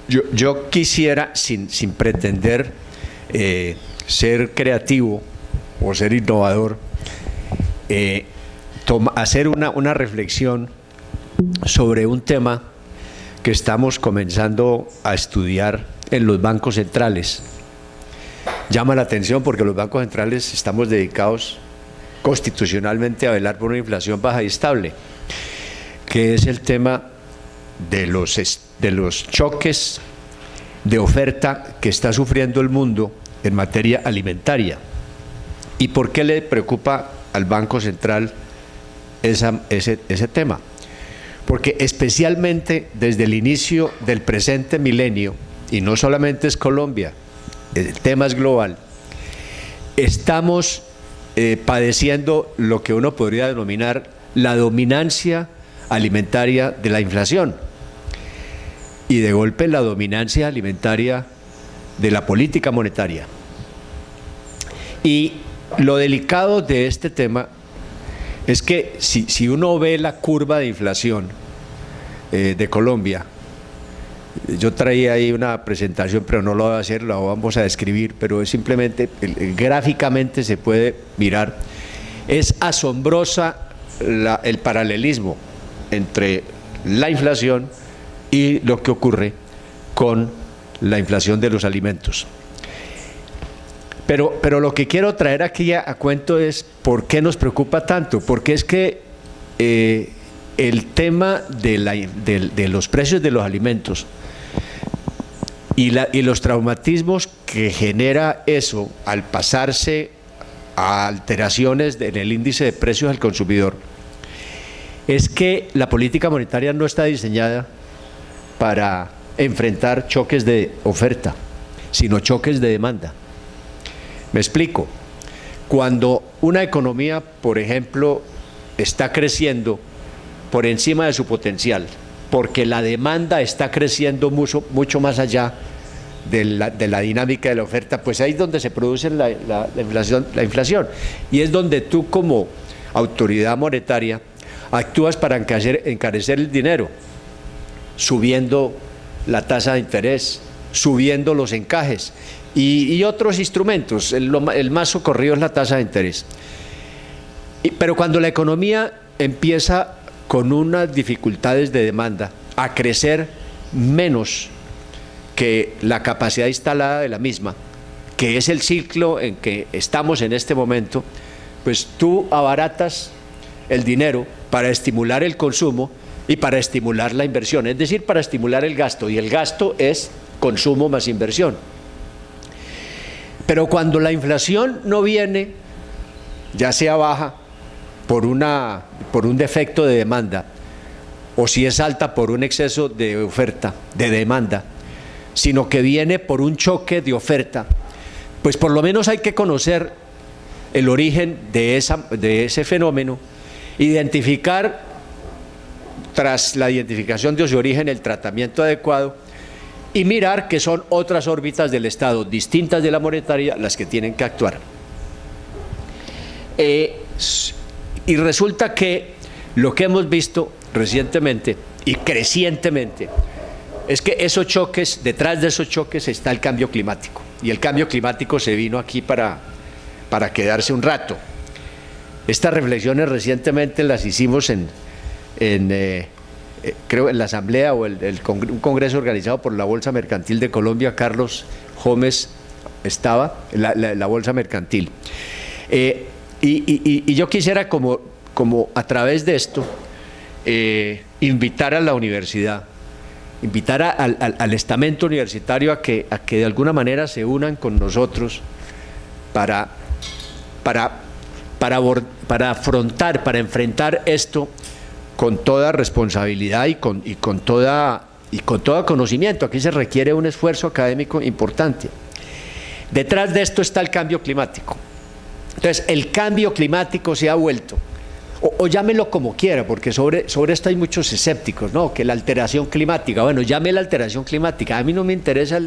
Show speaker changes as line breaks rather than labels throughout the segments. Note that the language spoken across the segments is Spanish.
Yo quisiera, sin pretender ser creativo o ser innovador, hacer una reflexión sobre un tema que estamos comenzando a estudiar en los bancos centrales. Llama la atención porque los bancos centrales estamos dedicados constitucionalmente a velar por una inflación baja y estable, que es el tema de los choques de oferta que está sufriendo el mundo en materia alimentaria. ¿Y por qué le preocupa al Banco Central ese tema? Porque especialmente desde el inicio del presente milenio, y no solamente es Colombia, el tema es global, estamos padeciendo lo que uno podría denominar la dominancia alimentaria de la inflación y de golpe la dominancia alimentaria de la política monetaria. Y lo delicado de este tema es que si uno ve la curva de inflación de Colombia, yo traía ahí una presentación, pero no lo voy a hacer, la vamos a describir, pero es simplemente, gráficamente se puede mirar. Es asombrosa el paralelismo entre la inflación y lo que ocurre con la inflación de los alimentos. Pero lo que quiero traer aquí a cuento es por qué nos preocupa tanto, porque es que el tema de los precios de los alimentos y los traumatismos que genera eso al pasarse a alteraciones en el índice de precios al consumidor, es que la política monetaria no está diseñada para enfrentar choques de oferta, sino choques de demanda. Me explico. Cuando una economía, por ejemplo, está creciendo por encima de su potencial, porque la demanda está creciendo mucho más allá de la dinámica de la oferta, pues ahí es donde se produce la inflación. Y es donde tú, como autoridad monetaria, actúas para encarecer el dinero, subiendo la tasa de interés, subiendo los encajes y otros instrumentos. El más socorrido es la tasa de interés. Pero cuando la economía empieza con unas dificultades de demanda a crecer menos que la capacidad instalada de la misma, que es el ciclo en que estamos en este momento, pues tú abaratas el dinero para estimular el consumo y para estimular la inversión, es decir, para estimular el gasto, y el gasto es consumo más inversión. Pero cuando la inflación no viene, ya sea baja por un defecto de demanda, o si es alta por un exceso de oferta, de demanda, sino que viene por un choque de oferta, pues por lo menos hay que conocer el origen de ese fenómeno, identificar, tras la identificación de su origen, el tratamiento adecuado y mirar que son otras órbitas del Estado, distintas de la monetaria, las que tienen que actuar. Y resulta que lo que hemos visto recientemente y crecientemente es que esos choques, detrás de esos choques está el cambio climático, y el cambio climático se vino aquí para quedarse un rato. Estas reflexiones recientemente las hicimos creo en la asamblea o un congreso organizado por la Bolsa Mercantil de Colombia. Carlos Gómez estaba, la Bolsa Mercantil. Y yo quisiera como a través de esto invitar a la universidad, invitar al estamento universitario a que de alguna manera se unan con nosotros para afrontar, para enfrentar esto con toda responsabilidad y con todo conocimiento. Aquí se requiere un esfuerzo académico importante. Detrás de esto está el cambio climático. Entonces, el cambio climático se ha vuelto, o llámelo como quiera, porque sobre esto hay muchos escépticos, ¿no? Que la alteración climática, bueno, llame la alteración climática, a mí no me interesa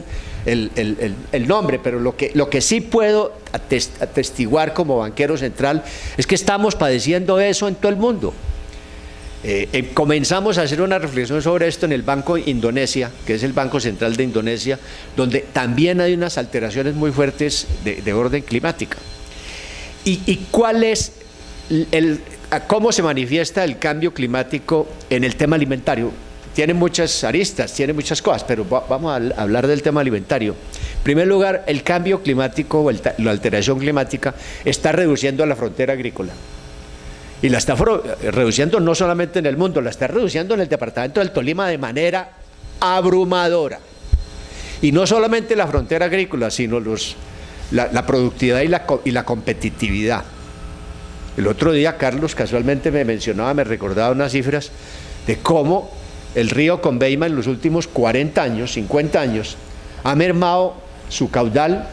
el nombre, pero lo que sí puedo atestiguar como banquero central es que estamos padeciendo eso en todo el mundo. Comenzamos a hacer una reflexión sobre esto en el Banco Indonesia, que es el Banco Central de Indonesia, donde también hay unas alteraciones muy fuertes de orden climática. ¿Y cuál es cómo se manifiesta el cambio climático en el tema alimentario? Tiene muchas aristas, tiene muchas cosas, pero vamos a hablar del tema alimentario. En primer lugar, el cambio climático o la alteración climática está reduciendo la frontera agrícola. Y la está reduciendo no solamente en el mundo, la está reduciendo en el departamento del Tolima de manera abrumadora. Y no solamente la frontera agrícola, sino la productividad y la competitividad. El otro día Carlos casualmente me recordaba unas cifras de cómo el río Conveima en los últimos 40 años, 50 años, ha mermado su caudal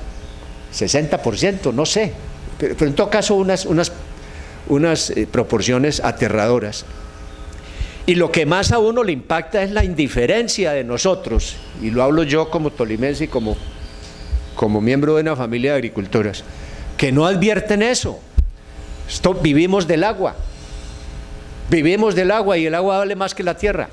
60%, no sé, pero en todo caso unas proporciones aterradoras. Y lo que más a uno le impacta es la indiferencia de nosotros, y lo hablo yo como tolimense y como miembro de una familia de agricultoras, que no advierten eso. Vivimos del agua y el agua vale más que la tierra.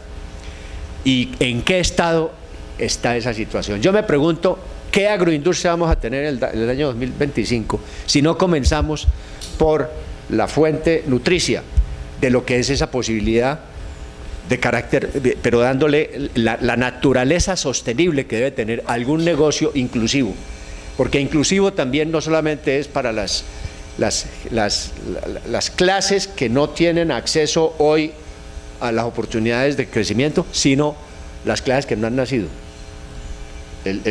¿Y en qué estado está esa situación? Yo me pregunto, ¿qué agroindustria vamos a tener en el año 2025 si no comenzamos por la fuente nutricia de lo que es esa posibilidad de carácter, pero dándole la naturaleza sostenible que debe tener algún negocio inclusivo? Porque inclusivo también no solamente es para las clases que no tienen acceso hoy a las oportunidades de crecimiento, sino las clases que no han nacido.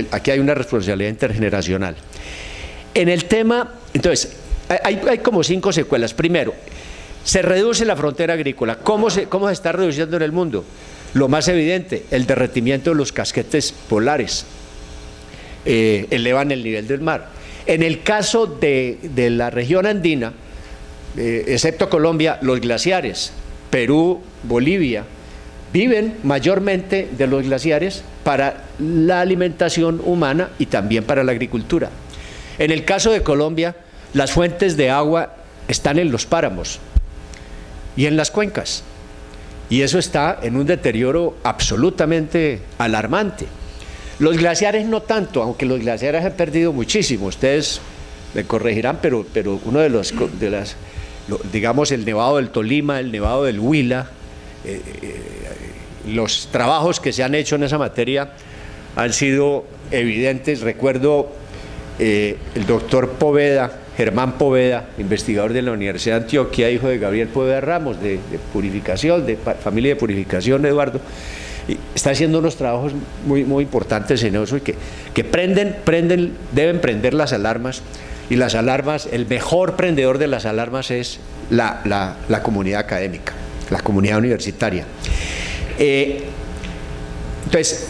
Aquí hay una responsabilidad intergeneracional. En el tema, entonces, hay como 5 secuelas. Primero, se reduce la frontera agrícola. ¿Cómo se está reduciendo en el mundo? Lo más evidente, el derretimiento de los casquetes polares. Elevan el nivel del mar. En el caso de la región andina, excepto Colombia, los glaciares, Perú, Bolivia, viven mayormente de los glaciares para la alimentación humana y también para la agricultura. En el caso de Colombia, las fuentes de agua están en los páramos y en las cuencas, y eso está en un deterioro absolutamente alarmante. Los glaciares no tanto, aunque los glaciares han perdido muchísimo, ustedes me corregirán, pero uno digamos el Nevado del Tolima, el Nevado del Huila, los trabajos que se han hecho en esa materia han sido evidentes. Recuerdo el doctor Poveda, Germán Poveda, investigador de la Universidad de Antioquia, hijo de Gabriel Poveda Ramos, de purificación, de familia de purificación, Eduardo, y está haciendo unos trabajos muy importantes en eso, y que deben prender las alarmas, y las alarmas, el mejor prendedor de las alarmas es la comunidad académica, la comunidad universitaria. Entonces,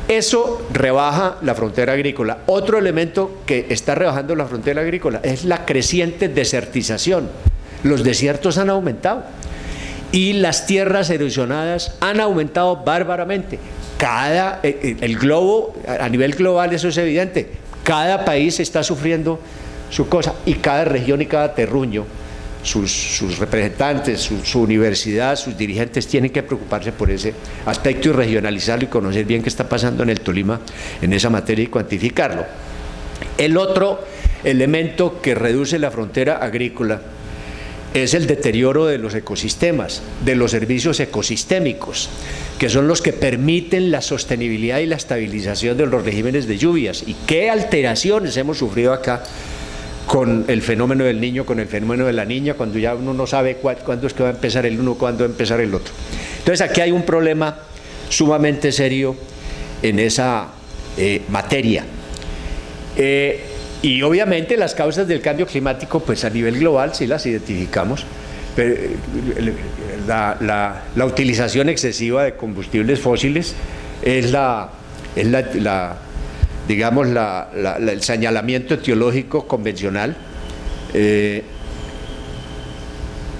eso rebaja la frontera agrícola. Otro elemento que está rebajando la frontera agrícola es la creciente desertización. Los desiertos han aumentado y las tierras erosionadas han aumentado bárbaramente. El globo, a nivel global, eso es evidente. Cada país está sufriendo su cosa, y cada región y cada terruño, sus representantes, su universidad, sus dirigentes tienen que preocuparse por ese aspecto y regionalizarlo y conocer bien qué está pasando en el Tolima en esa materia y cuantificarlo. El otro elemento que reduce la frontera agrícola es el deterioro de los ecosistemas, de los servicios ecosistémicos, que son los que permiten la sostenibilidad y la estabilización de los regímenes de lluvias. ¿Y qué alteraciones hemos sufrido acá con el fenómeno del Niño, con el fenómeno de la Niña, cuando ya uno no sabe cuándo es que va a empezar el uno, cuándo va a empezar el otro? Entonces aquí hay un problema sumamente serio en esa materia. Y obviamente las causas del cambio climático, pues a nivel global sí las identificamos. Pero la utilización excesiva de combustibles fósiles es digamos, el señalamiento etiológico convencional.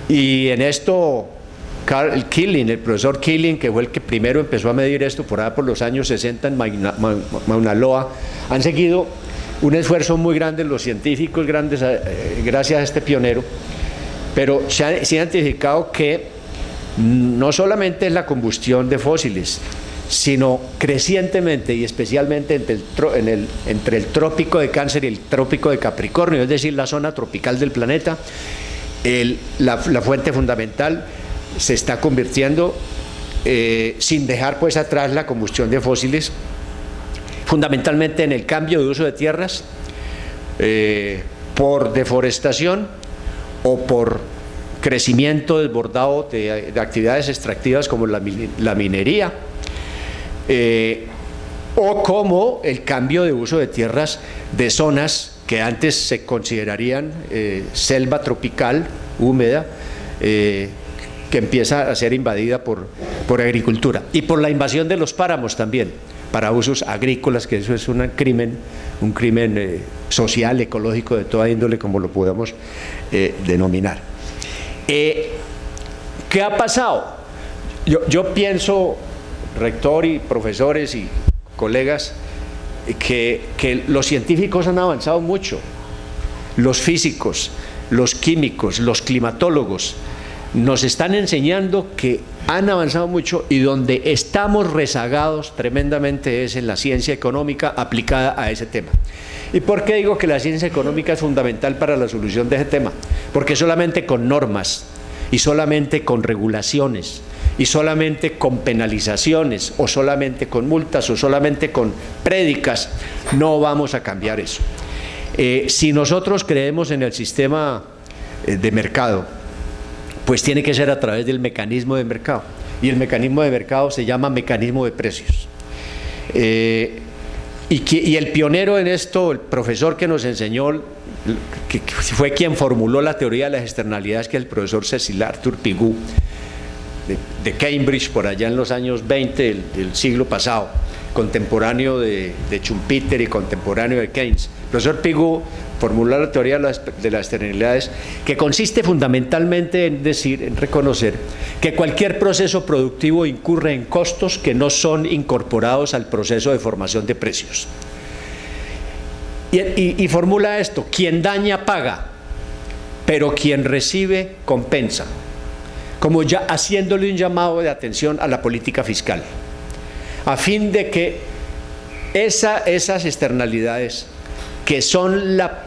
Y en esto, el profesor Killing, que fue el que primero empezó a medir esto por allá por los años 60 en Mauna Loa, han seguido un esfuerzo muy grande los científicos, gracias a este pionero, pero se ha identificado que no solamente es la combustión de fósiles, sino crecientemente y especialmente entre el trópico de Cáncer y el trópico de Capricornio, es decir, la zona tropical del planeta, la fuente fundamental se está convirtiendo, sin dejar pues atrás la combustión de fósiles, fundamentalmente en el cambio de uso de tierras, por deforestación o por crecimiento desbordado de actividades extractivas como la minería, o como el cambio de uso de tierras de zonas que antes se considerarían selva tropical, húmeda, que empieza a ser invadida por agricultura, y por la invasión de los páramos también, para usos agrícolas, que eso es un crimen social, ecológico, de toda índole, como lo podamos denominar. ¿Qué ha pasado? Yo pienso, rector y profesores y colegas, que los científicos han avanzado mucho, los físicos, los químicos, los climatólogos, nos están enseñando que han avanzado mucho, y donde estamos rezagados tremendamente es en la ciencia económica aplicada a ese tema. ¿Y por qué digo que la ciencia económica es fundamental para la solución de ese tema? Porque solamente con normas, y solamente con regulaciones, y solamente con penalizaciones, o solamente con multas, o solamente con prédicas, no vamos a cambiar eso. Si nosotros creemos en el sistema de mercado, pues tiene que ser a través del mecanismo de mercado, y el mecanismo de mercado se llama mecanismo de precios. Y el pionero en esto, el profesor que nos enseñó, que fue quien formuló la teoría de las externalidades, que es el profesor Cecil Arthur Pigou, de Cambridge, por allá en los años 20 del siglo pasado, contemporáneo de Schumpeter y contemporáneo de Keynes. El profesor Pigou formuló la teoría de las externalidades, que consiste fundamentalmente en reconocer que cualquier proceso productivo incurre en costos que no son incorporados al proceso de formación de precios. Y formula esto: quien daña paga, pero quien recibe compensa, como ya haciéndole un llamado de atención a la política fiscal, a fin de que esas externalidades, que son la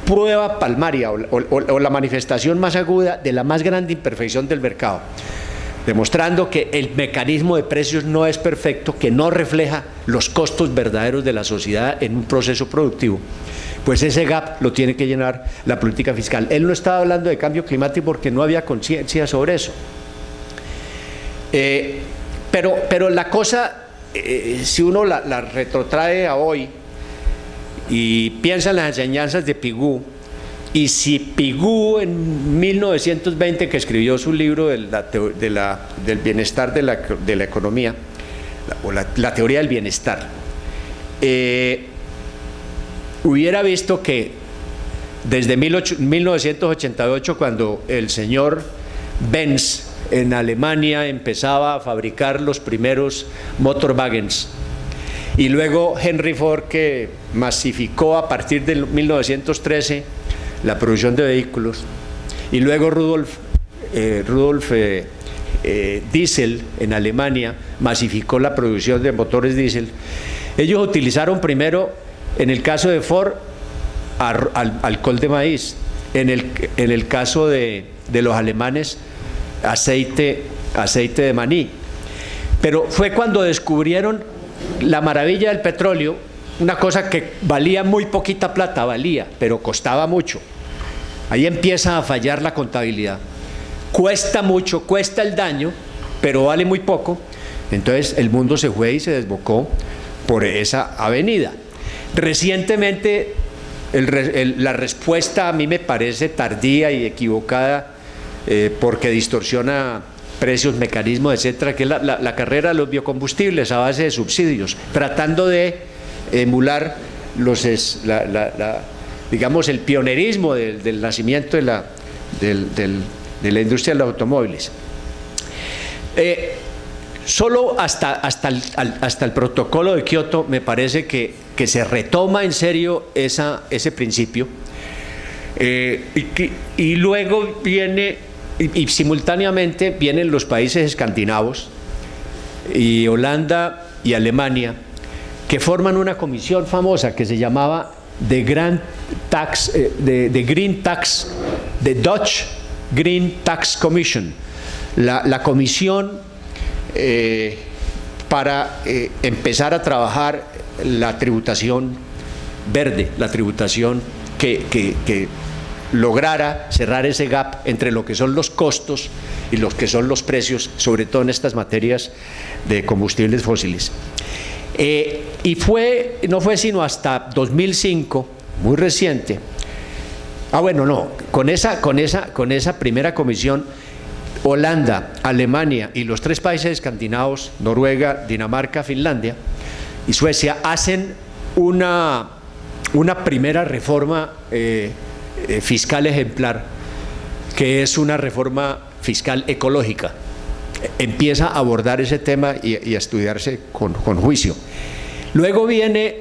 prueba palmaria o la manifestación más aguda de la más grande imperfección del mercado, demostrando que el mecanismo de precios no es perfecto, que no refleja los costos verdaderos de la sociedad en un proceso productivo, pues ese gap lo tiene que llenar la política fiscal. Él no estaba hablando de cambio climático porque no había conciencia sobre eso. Pero la cosa, si uno la retrotrae a hoy y piensa en las enseñanzas de Pigou, y si Pigou en 1920, que escribió su libro del bienestar de la economía, o la teoría del bienestar, hubiera visto que desde 1988, cuando el señor Benz en Alemania empezaba a fabricar los primeros motorwagens, y luego Henry Ford, que masificó a partir de 1913 la producción de vehículos, y luego Rudolf Diesel en Alemania masificó la producción de motores diésel. Ellos utilizaron primero, en el caso de Ford, alcohol de maíz, en el caso de los alemanes, aceite de maní. Pero fue cuando descubrieron la maravilla del petróleo, una cosa que valía muy poquita plata, pero costaba mucho. Ahí empieza a fallar la contabilidad. Cuesta mucho, cuesta el daño, pero vale muy poco. Entonces el mundo se fue y se desbocó por esa avenida. Recientemente la respuesta a mí me parece tardía y equivocada, porque distorsiona precios, mecanismos, etcétera, que es la carrera de los biocombustibles a base de subsidios, tratando de emular digamos, el pionerismo del nacimiento de la industria de los automóviles. Solo hasta el protocolo de Kioto me parece que se retoma en serio ese principio, y luego viene y simultáneamente vienen los países escandinavos y Holanda y Alemania, que forman una comisión famosa que se llamaba The Dutch Green Tax Commission, la comisión para empezar a trabajar la tributación verde, la tributación que lograra cerrar ese gap entre lo que son los costos y lo que son los precios, sobre todo en estas materias de combustibles fósiles. Y no fue sino hasta 2005, muy reciente. Con esa primera comisión, Holanda, Alemania y los 3 países escandinavos, Noruega, Dinamarca, Finlandia y Suecia, hacen una primera reforma fiscal ejemplar, que es una reforma fiscal ecológica. Empieza a abordar ese tema y a estudiarse con juicio. Luego viene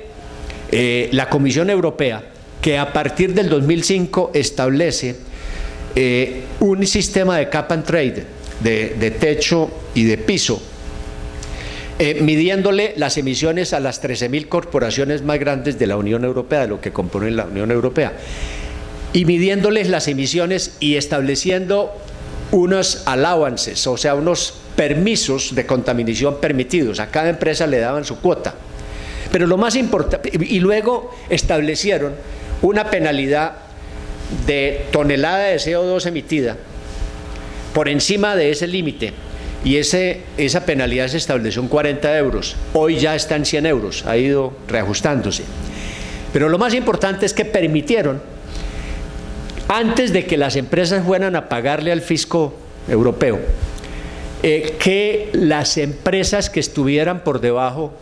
la Comisión Europea, que a partir del 2005 establece un sistema de cap and trade, de techo y de piso, midiéndole las emisiones a las 13.000 corporaciones más grandes de la Unión Europea, de lo que compone la Unión Europea, y midiéndoles las emisiones y estableciendo unos allowances, o sea, unos permisos de contaminación permitidos. A cada empresa le daban su cuota. Pero lo más importante, y luego establecieron una penalidad de tonelada de CO2 emitida por encima de ese límite, y esa penalidad se estableció en 40 euros. Hoy ya está en 100 euros, ha ido reajustándose. Pero lo más importante es que permitieron, antes de que las empresas fueran a pagarle al fisco europeo, que las empresas que estuvieran por debajo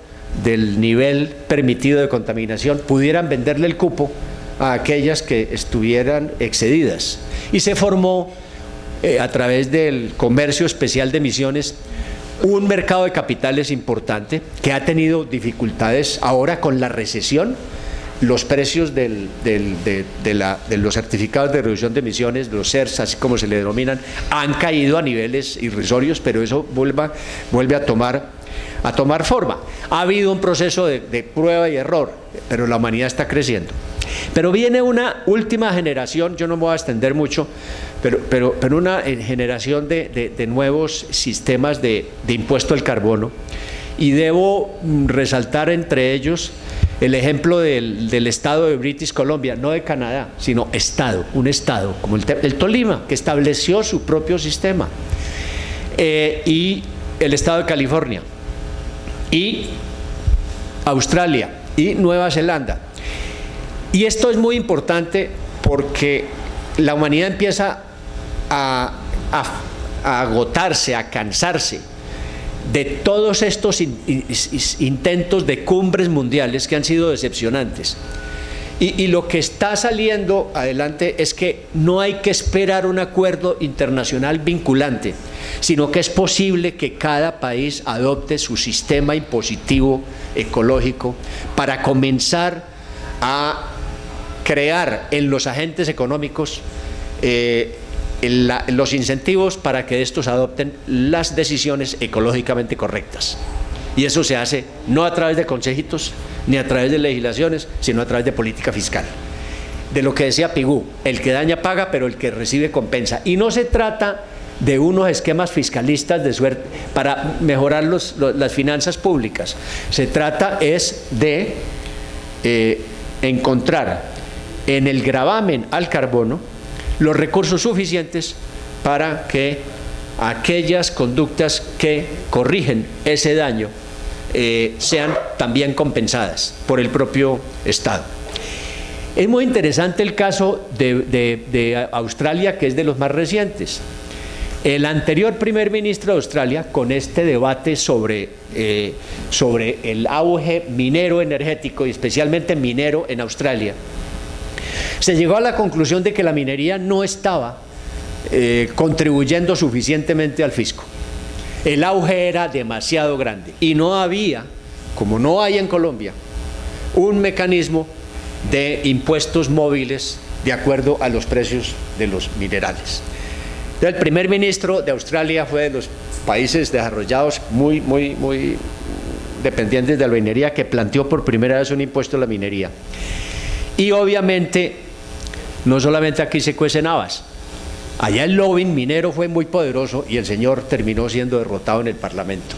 del nivel permitido de contaminación pudieran venderle el cupo a aquellas que estuvieran excedidas. Y se formó, a través del comercio especial de emisiones, un mercado de capitales importante que ha tenido dificultades ahora con la recesión. Los precios de los certificados de reducción de emisiones, los CERS, así como se le denominan, han caído a niveles irrisorios, pero eso vuelve a tomar forma. Ha habido un proceso de prueba y error, pero la humanidad está creciendo. Pero viene una última generación, yo no me voy a extender mucho, pero una generación de nuevos sistemas de impuesto al carbono, y debo resaltar entre ellos el ejemplo del estado de British Columbia, no de Canadá, sino un estado como el Tolima, que estableció su propio sistema, y el estado de California, y Australia, y Nueva Zelanda. Y esto es muy importante porque la humanidad empieza a agotarse, a cansarse de todos estos intentos de cumbres mundiales que han sido decepcionantes. Y lo que está saliendo adelante es que no hay que esperar un acuerdo internacional vinculante, sino que es posible que cada país adopte su sistema impositivo ecológico para comenzar a crear en los agentes económicos los incentivos para que estos adopten las decisiones ecológicamente correctas. Y eso se hace no a través de consejitos ni a través de legislaciones, sino a través de política fiscal. De lo que decía Pigou, el que daña paga, pero el que recibe compensa. Y no se trata de unos esquemas fiscalistas de suerte para mejorar las finanzas públicas. Se trata es de encontrar en el gravamen al carbono los recursos suficientes para que aquellas conductas que corrigen ese daño sean también compensadas por el propio Estado. Es muy interesante el caso de Australia, que es de los más recientes. El anterior primer ministro de Australia, con este debate sobre el auge minero energético y especialmente minero en Australia, se llegó a la conclusión de que la minería no estaba contribuyendo suficientemente al fisco. El auge era demasiado grande y no había, como no hay en Colombia, un mecanismo de impuestos móviles de acuerdo a los precios de los minerales. El primer ministro de Australia fue de los países desarrollados muy dependientes de la minería, que planteó por primera vez un impuesto a la minería. Y obviamente, no solamente aquí se cuecen habas, allá el lobbying minero fue muy poderoso y el señor terminó siendo derrotado en el Parlamento.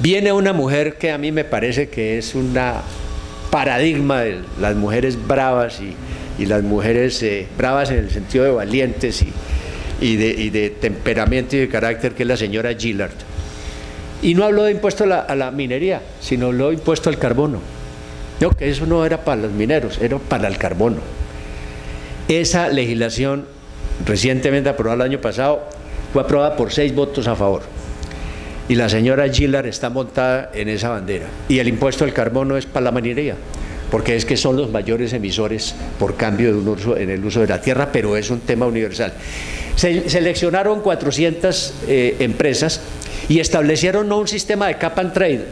Viene una mujer que a mí me parece que es una paradigma de las mujeres bravas y las mujeres bravas en el sentido de valientes y de temperamento y de carácter, que es la señora Gillard. Y no habló de impuesto a la minería, sino habló de impuesto al carbono. No, que eso no era para los mineros, era para el carbono. Esa legislación, recientemente aprobada el año pasado, fue aprobada por 6 votos a favor. Y la señora Gillard está montada en esa bandera. Y el impuesto al carbono es para la minería, porque es que son los mayores emisores por cambio de un uso, en el uso de la tierra, pero es un tema universal. Se seleccionaron 400 empresas y establecieron no un sistema de cap and trade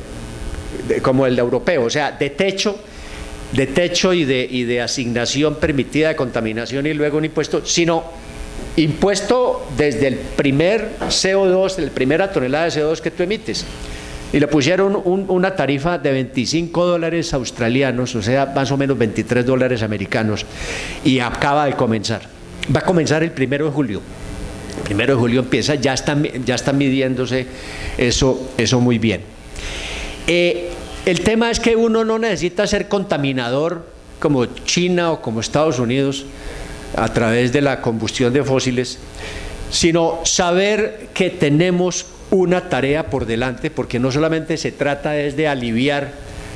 como el europeo, o sea, de techo y de asignación permitida de contaminación y luego un impuesto, sino impuesto desde el primer CO2, la primera tonelada de CO2 que tú emites. Y le pusieron una tarifa de $25 australianos, o sea, más o menos $23 americanos, y acaba de comenzar. Va a comenzar el 1 de julio. El 1 de julio empieza, ya está midiéndose eso muy bien. El tema es que uno no necesita ser contaminador como China o como Estados Unidos a través de la combustión de fósiles, sino saber que tenemos una tarea por delante, porque no solamente se trata de aliviar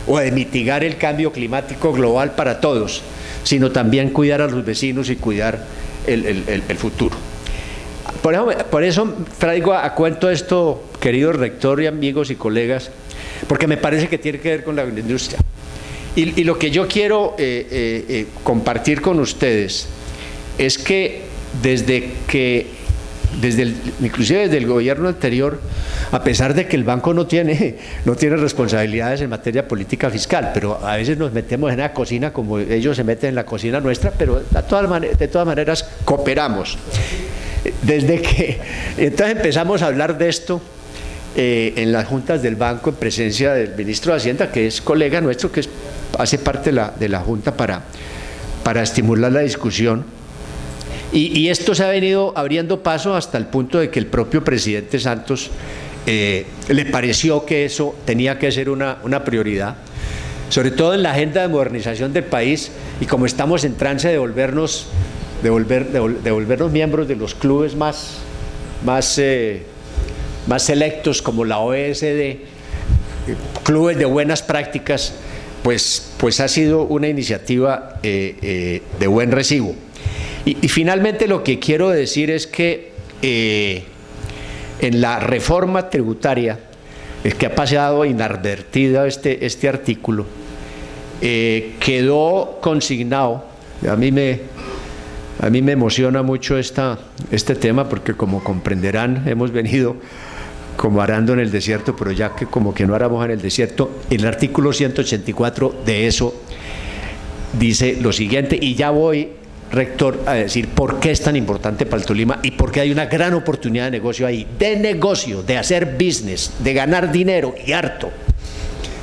o de mitigar el cambio climático global para todos, sino también cuidar a los vecinos y cuidar el futuro. Por eso traigo a cuento esto, querido rector y amigos y colegas, porque me parece que tiene que ver con la industria. Y lo que yo quiero compartir con ustedes es que inclusive desde el gobierno anterior, a pesar de que el banco no tiene responsabilidades en materia política fiscal, pero a veces nos metemos en la cocina como ellos se meten en la cocina nuestra, pero de todas maneras cooperamos. Desde que entonces empezamos a hablar de esto en las juntas del banco, en presencia del ministro de Hacienda, que es colega nuestro, que hace parte de la junta para estimular la discusión. Y esto se ha venido abriendo paso hasta el punto de que el propio presidente Santos le pareció que eso tenía que ser una prioridad, sobre todo en la agenda de modernización del país, y como estamos en trance de volvernos miembros de los clubes más selectos como la OECD, clubes de buenas prácticas, pues ha sido una iniciativa de buen recibo. Y finalmente lo que quiero decir es que en la reforma tributaria, es que ha pasado inadvertida este artículo, quedó consignado, a mí me emociona mucho este tema, porque como comprenderán hemos venido como arando en el desierto, pero ya que como que no aramos en el desierto. El artículo 184 de eso dice lo siguiente, y ya voy, rector, a decir por qué es tan importante para el Tolima y por qué hay una gran oportunidad de negocio ahí, de hacer business, de ganar dinero y harto,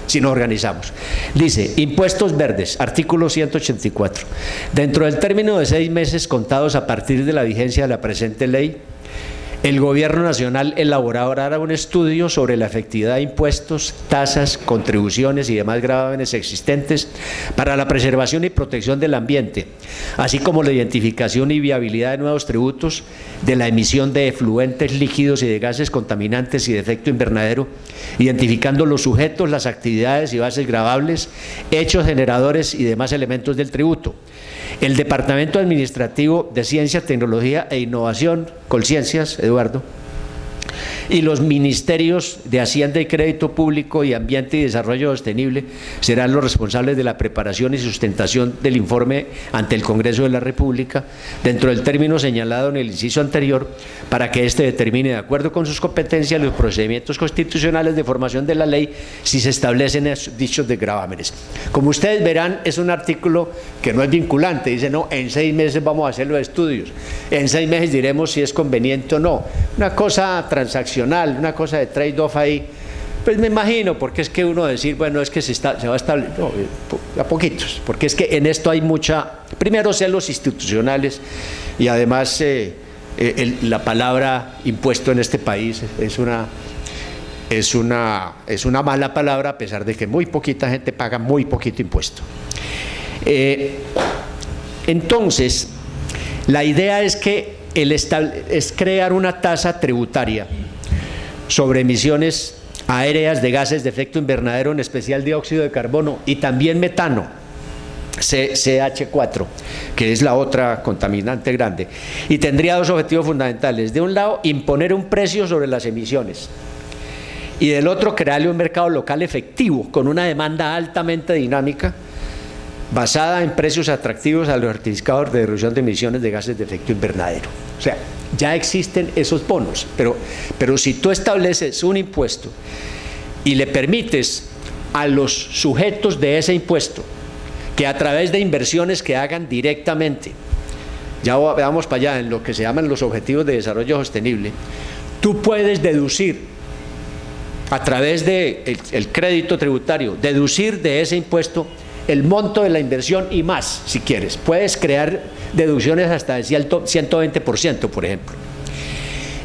si nos organizamos. Dice, impuestos verdes, artículo 184. Dentro del término de 6 meses contados a partir de la vigencia de la presente ley, el Gobierno Nacional elaborará un estudio sobre la efectividad de impuestos, tasas, contribuciones y demás gravámenes existentes para la preservación y protección del ambiente, así como la identificación y viabilidad de nuevos tributos, de la emisión de efluentes líquidos y de gases contaminantes y de efecto invernadero, identificando los sujetos, las actividades y bases gravables, hechos generadores y demás elementos del tributo. El Departamento Administrativo de Ciencia, Tecnología e Innovación, Colciencias, Eduardo, y los ministerios de Hacienda y Crédito Público y Ambiente y Desarrollo Sostenible serán los responsables de la preparación y sustentación del informe ante el Congreso de la República dentro del término señalado en el inciso anterior, para que éste determine, de acuerdo con sus competencias, los procedimientos constitucionales de formación de la ley si se establecen dichos desgravámenes. Como ustedes verán, es un artículo que no es vinculante, dice no, en 6 meses vamos a hacer los estudios, en 6 meses diremos si es conveniente o no, una cosa transaccional, una cosa de trade-off ahí. Pues me imagino, porque es que uno decir, bueno, es que se va a establecer, no, a poquitos, porque es que en esto hay primero celos institucionales y además la palabra impuesto en este país es una mala palabra, a pesar de que muy poquita gente paga muy poquito impuesto. Entonces, la idea es que es crear una tasa tributaria sobre emisiones aéreas de gases de efecto invernadero, en especial dióxido de carbono y también metano, CH4, que es la otra contaminante grande, y tendría 2 objetivos fundamentales. De un lado, imponer un precio sobre las emisiones, y del otro, crearle un mercado local efectivo con una demanda altamente dinámica basada en precios atractivos a los certificados de reducción de emisiones de gases de efecto invernadero. O sea, ya existen esos bonos, pero si tú estableces un impuesto y le permites a los sujetos de ese impuesto que a través de inversiones que hagan directamente, ya vamos para allá en lo que se llaman los objetivos de desarrollo sostenible, tú puedes deducir a través del crédito tributario, deducir de ese impuesto el monto de la inversión y más, si quieres. Puedes crear deducciones hasta del 120%, por ejemplo.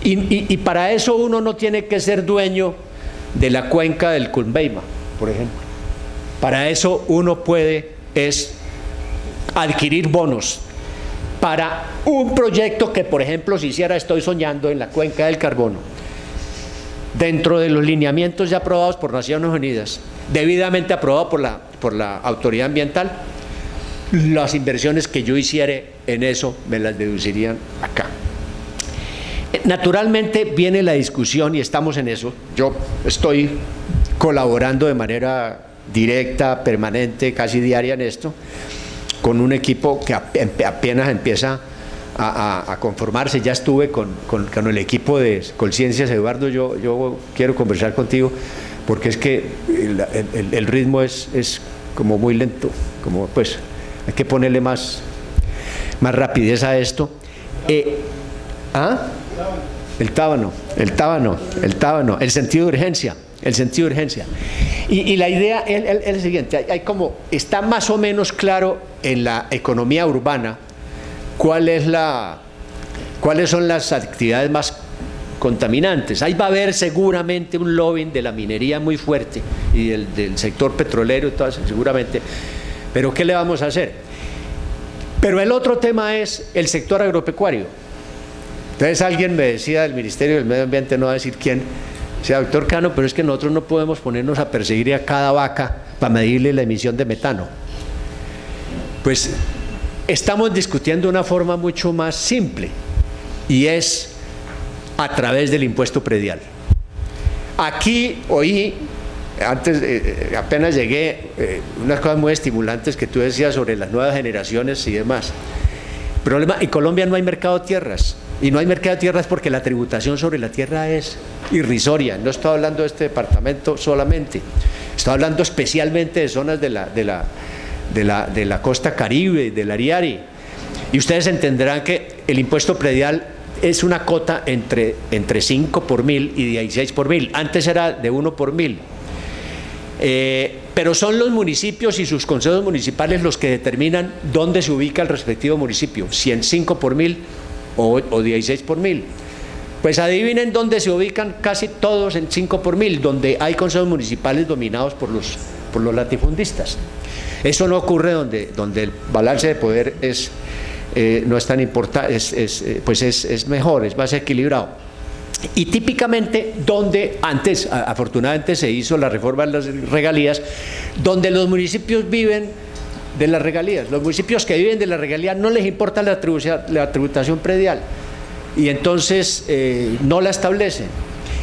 Y para eso uno no tiene que ser dueño de la cuenca del Cunveima, por ejemplo. Para eso uno puede adquirir bonos para un proyecto que, por ejemplo, si hiciera, estoy soñando, en la cuenca del Carbono, dentro de los lineamientos ya aprobados por Naciones Unidas, debidamente aprobado por la autoridad ambiental, las inversiones que yo hiciere en eso me las deducirían acá. Naturalmente viene la discusión y estamos en eso. Yo estoy colaborando de manera directa, permanente, casi diaria en esto, con un equipo que apenas empieza a conformarse. Ya estuve con el equipo de Colciencias. Eduardo, yo quiero conversar contigo porque es que el ritmo es como muy lento, como pues hay que ponerle más rapidez a esto. El tábano, el sentido de urgencia. Y la idea es el siguiente: está más o menos claro en la economía urbana cuáles son las actividades más contaminantes. Ahí va a haber seguramente un lobbying de la minería muy fuerte y del sector petrolero y todo eso, seguramente. Pero ¿qué le vamos a hacer? Pero el otro tema es el sector agropecuario. Entonces alguien me decía del Ministerio del Medio Ambiente, no va a decir quién, decía, doctor Cano, pero es que nosotros no podemos ponernos a perseguir a cada vaca para medirle la emisión de metano. Pues estamos discutiendo una forma mucho más simple, y es a través del impuesto predial. Aquí oí, antes, apenas llegué, unas cosas muy estimulantes que tú decías sobre las nuevas generaciones y demás. Problema, en Colombia no hay mercado de tierras, y no hay mercado de tierras porque la tributación sobre la tierra es irrisoria. No estoy hablando de este departamento solamente, estoy hablando especialmente de zonas de la costa Caribe, del Ariari, y ustedes entenderán que el impuesto predial es una cota entre 5 por 1000 y 16 por 1000, antes era de 1 por 1000, pero son los municipios y sus consejos municipales los que determinan dónde se ubica el respectivo municipio, si en 5 por 1000 o 16 por 1000. Pues adivinen dónde se ubican casi todos en 5 por 1000, donde hay consejos municipales dominados por los latifundistas. Eso no ocurre donde el balance de poder no es tan importante, pues es mejor, es más equilibrado. Y típicamente donde antes, afortunadamente se hizo la reforma de las regalías, donde los municipios viven de las regalías, los municipios que viven de la regalía no les importa la tributación predial, y entonces no la establecen.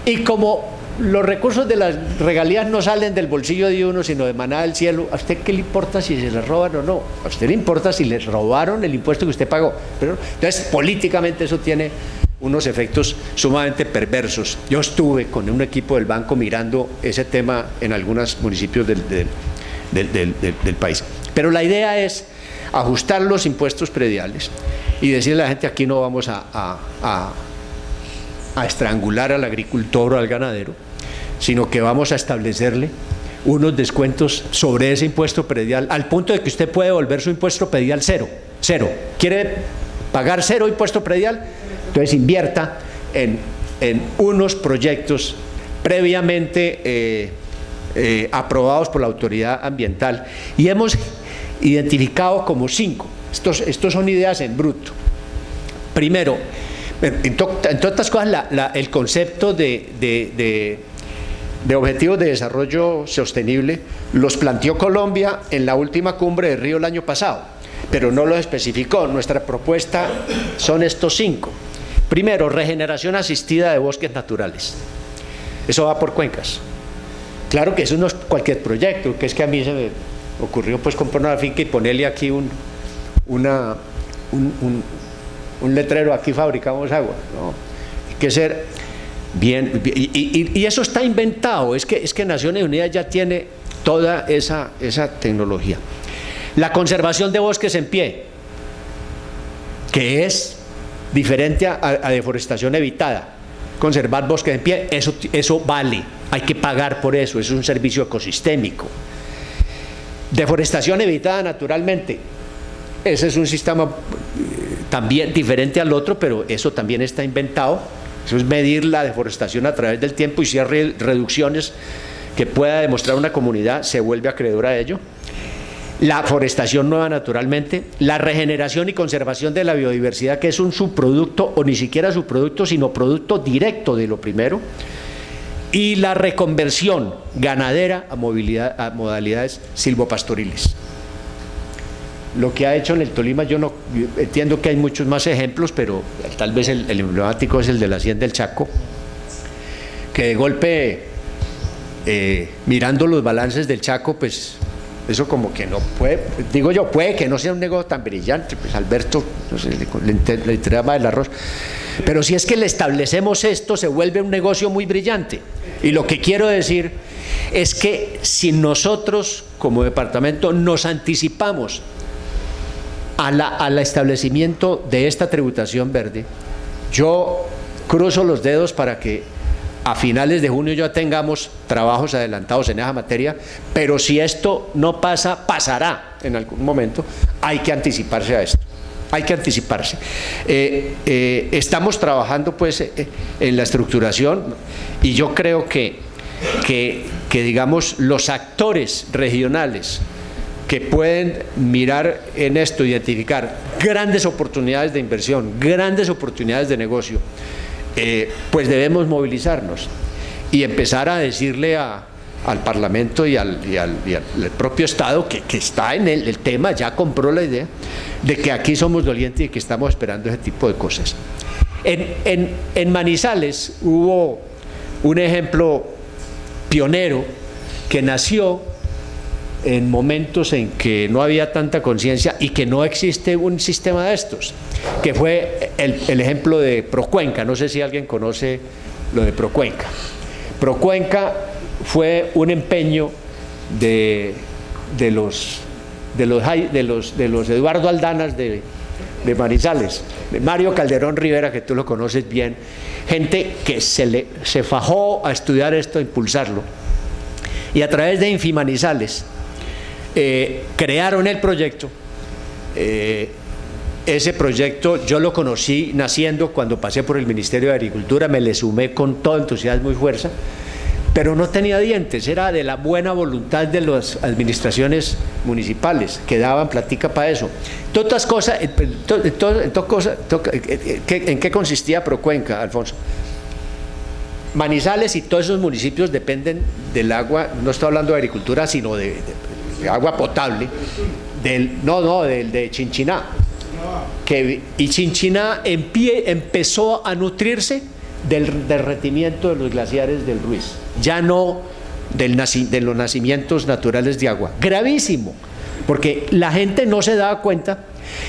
Y como los recursos de las regalías no salen del bolsillo de uno, sino de maná del cielo, ¿a usted qué le importa si se les roban o no? A usted le importa si les robaron el impuesto que usted pagó. Pero, entonces, políticamente eso tiene unos efectos sumamente perversos. Yo estuve con un equipo del banco mirando ese tema en algunos municipios del país. Pero la idea es ajustar los impuestos prediales y decirle a la gente: aquí no vamos a estrangular al agricultor o al ganadero, sino que vamos a establecerle unos descuentos sobre ese impuesto predial, al punto de que usted puede volver su impuesto predial cero. ¿Quiere pagar cero impuesto predial? Entonces invierta en unos proyectos previamente aprobados por la autoridad ambiental, y hemos identificado como 5. Estos son ideas en bruto. Primero, entre otras cosas, el concepto de objetivos de desarrollo sostenible los planteó Colombia en la última cumbre de Río el año pasado, pero no los especificó. Nuestra propuesta son estos 5. Primero, regeneración asistida de bosques naturales. Eso va por cuencas. Claro que eso no es cualquier proyecto, que es que a mí se me ocurrió pues comprar una finca y ponerle aquí un letrero: aquí fabricamos agua. No, hay que ser bien, y eso está inventado. Es que Naciones Unidas ya tiene toda esa tecnología. La conservación de bosques en pie, que es diferente a deforestación evitada. Conservar bosques en pie, eso vale, hay que pagar por eso, es un servicio ecosistémico. Deforestación evitada naturalmente, ese es un sistema también diferente al otro, pero eso también está inventado. Eso es medir la deforestación a través del tiempo, y si hay reducciones que pueda demostrar una comunidad, se vuelve acreedora a ello. La forestación nueva naturalmente, la regeneración y conservación de la biodiversidad, que es un subproducto, o ni siquiera subproducto, sino producto directo de lo primero, y la reconversión ganadera a modalidades silvopastoriles. Lo que ha hecho en el Tolima, yo entiendo que hay muchos más ejemplos, pero tal vez el emblemático es el de la Hacienda del Chaco, que de golpe, mirando los balances del Chaco, pues eso como que no puede, digo yo, puede que no sea un negocio tan brillante, pues Alberto, no sé, le interesa más el arroz, pero si es que le establecemos esto, se vuelve un negocio muy brillante. Y lo que quiero decir es que si nosotros como departamento nos anticipamos al establecimiento de esta tributación verde, yo cruzo los dedos para que a finales de junio ya tengamos trabajos adelantados en esa materia, pero si esto no pasa, pasará en algún momento. Hay que anticiparse a esto, hay que anticiparse. Estamos trabajando pues en la estructuración, y yo creo que digamos los actores regionales que pueden mirar en esto, identificar grandes oportunidades de inversión, grandes oportunidades de negocio, pues debemos movilizarnos y empezar a decirle al Parlamento y al propio Estado que está en el tema, ya compró la idea de que aquí somos dolientes y que estamos esperando ese tipo de cosas. En Manizales hubo un ejemplo pionero que nació en momentos en que no había tanta conciencia y que no existe un sistema de estos, que fue el ejemplo de Procuenca. No sé si alguien conoce lo de Procuenca. Procuenca fue un empeño de los Eduardo Aldanas de Manizales, de Mario Calderón Rivera, que tú lo conoces bien, gente que se fajó a estudiar esto, a impulsarlo, y a través de Infimanizales crearon el proyecto. Ese proyecto yo lo conocí naciendo cuando pasé por el Ministerio de Agricultura, me le sumé con todo entusiasmo y fuerza, pero no tenía dientes, era de la buena voluntad de las administraciones municipales que daban platica para eso. Todas cosas, ¿en qué consistía Procuenca, Alfonso? Manizales y todos esos municipios dependen del agua, no estoy hablando de agricultura, sino de agua potable, de Chinchiná. Y Chinchiná empezó a nutrirse del derretimiento de los glaciares del Ruiz, ya no de los nacimientos naturales de agua. Gravísimo, porque la gente no se daba cuenta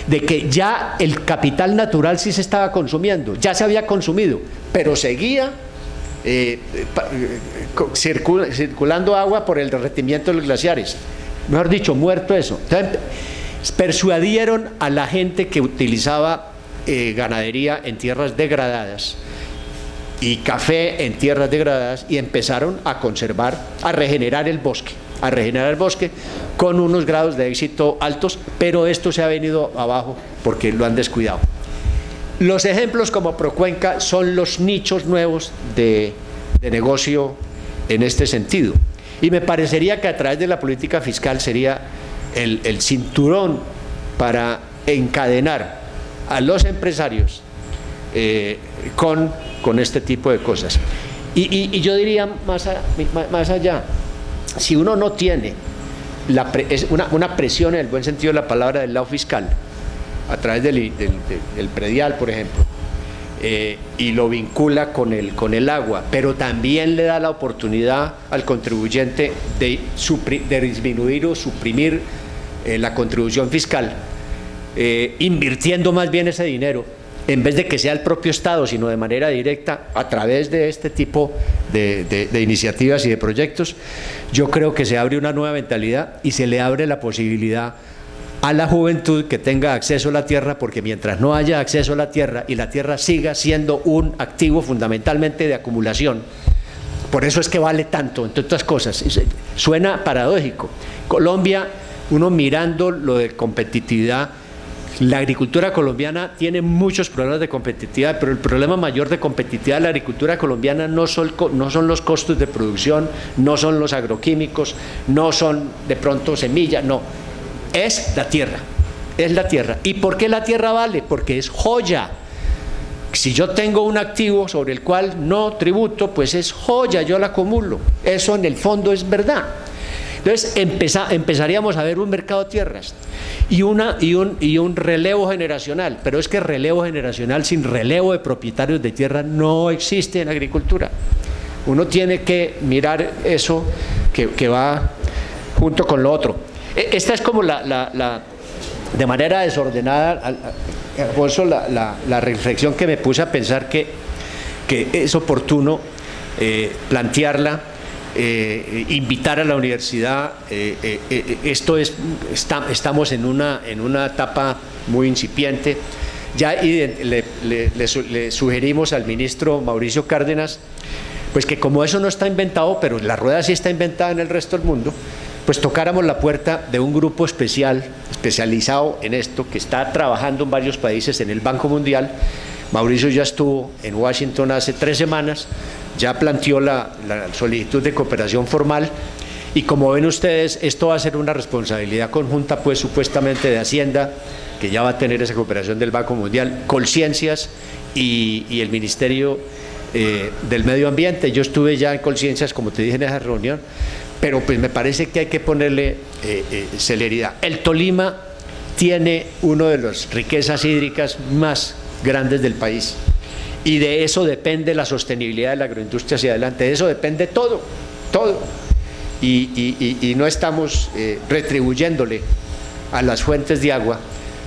de que ya el capital natural sí se estaba consumiendo, ya se había consumido, pero seguía circulando agua por el derretimiento de los glaciares. Mejor dicho, muerto eso. Entonces, persuadieron a la gente que utilizaba ganadería en tierras degradadas y café en tierras degradadas y empezaron a conservar, a regenerar el bosque con unos grados de éxito altos, pero esto se ha venido abajo porque lo han descuidado. Los ejemplos como Procuenca son los nichos nuevos de negocio en este sentido. Y me parecería que a través de la política fiscal sería el cinturón para encadenar a los empresarios con este tipo de cosas. Y yo diría más allá, si uno no tiene una presión en el buen sentido de la palabra del lado fiscal, a través del predial, por ejemplo, y lo vincula con el agua, pero también le da la oportunidad al contribuyente de disminuir o suprimir la contribución fiscal, invirtiendo más bien ese dinero, en vez de que sea el propio Estado, sino de manera directa, a través de este tipo de iniciativas y de proyectos. Yo creo que se abre una nueva mentalidad y se le abre la posibilidad a la juventud que tenga acceso a la tierra, porque mientras no haya acceso a la tierra y la tierra siga siendo un activo fundamentalmente de acumulación, por eso es que vale tanto, entre otras cosas. Suena paradójico. Colombia, uno mirando lo de competitividad, la agricultura colombiana tiene muchos problemas de competitividad, pero el problema mayor de competitividad de la agricultura colombiana no son los costos de producción, no son los agroquímicos, no son de pronto semillas, no. Es la tierra. ¿Y por qué la tierra vale? Porque es joya. Si yo tengo un activo sobre el cual no tributo, pues es joya, yo la acumulo. Eso en el fondo es verdad. Entonces empezaríamos a ver un mercado de tierras y un relevo generacional, pero es que relevo generacional sin relevo de propietarios de tierra no existe en agricultura. Uno tiene que mirar eso que va junto con lo otro. Esta es como de manera desordenada, Alfonso, la reflexión que me puse a pensar que es oportuno plantearla, invitar a la universidad. Estamos en una etapa muy incipiente. Ya le sugerimos al ministro Mauricio Cárdenas, pues que como eso no está inventado, pero la rueda sí está inventada en el resto del mundo, pues tocáramos la puerta de un grupo especializado en esto, que está trabajando en varios países en el Banco Mundial. Mauricio ya estuvo en Washington hace 3 semanas, ya planteó la solicitud de cooperación formal, y como ven ustedes, esto va a ser una responsabilidad conjunta, pues supuestamente de Hacienda, que ya va a tener esa cooperación del Banco Mundial, Colciencias y el Ministerio del Medio Ambiente. Yo estuve ya en Colciencias, como te dije, en esa reunión, pero pues me parece que hay que ponerle celeridad. El Tolima tiene una de las riquezas hídricas más grandes del país, y de eso depende la sostenibilidad de la agroindustria hacia adelante, de eso depende todo, y no estamos retribuyéndole a las fuentes de agua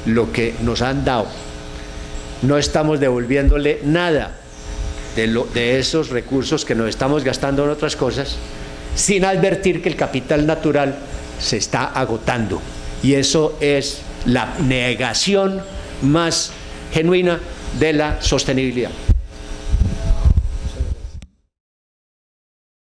lo que nos han dado, no estamos devolviéndole nada de esos recursos que nos estamos gastando en otras cosas, sin advertir que el capital natural se está agotando, y eso es la negación más genuina de la sostenibilidad.